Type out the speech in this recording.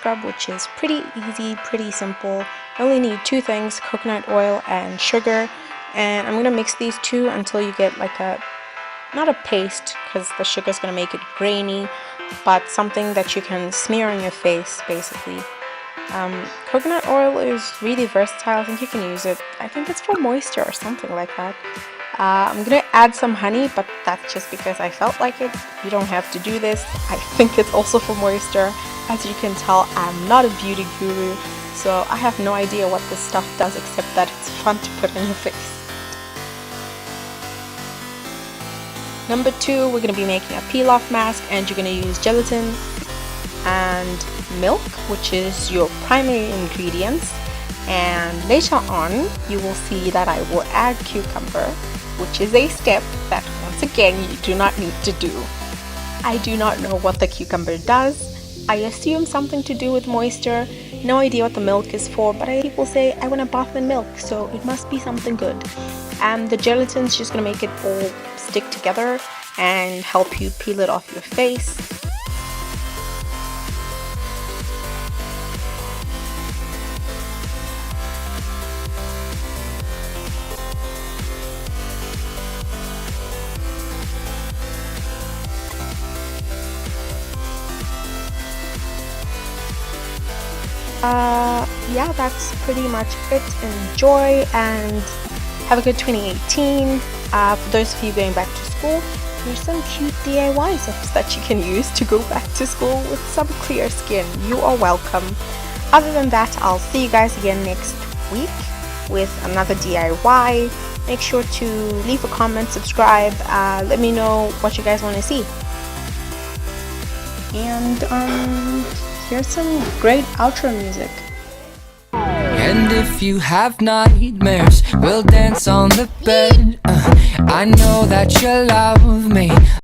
scrub, which is pretty easy, pretty simple. I only need two things, coconut oil and sugar, and I'm gonna mix these two until you get like a, not a paste because the sugar is gonna make it grainy, but something that you can smear on your face basically. Coconut oil is really versatile. I think you can use it. I think it's for moisture or something like that. I'm gonna add some honey, but that's just because I felt like it. You don't have to do this. I think it's also for moisture. As you can tell, I'm not a beauty guru, so I have no idea what this stuff does except that it's fun to put on your face. Number 2, we're gonna be making a peel-off mask, and you're gonna use gelatin and milk, which is your primary ingredients. And later on, you will see that I will add cucumber, which is a step that once again you do not need to do. I do not know what the cucumber does. I assume something to do with moisture. No idea what the milk is for, but people say I want to bath in milk, so it must be something good. And the gelatin is just gonna make it all stick together and help you peel it off your face. Yeah, that's pretty much it. Enjoy and have a good 2018. For those of you going back to school, here's some cute DIYs that you can use to go back to school with some clear skin. You are welcome. Other than that, I'll see you guys again next week with another DIY. Make sure to leave a comment, subscribe, let me know what you guys want to see. And here's some great outro music. And if you have nightmares, we'll dance on the bed. I know that you love me.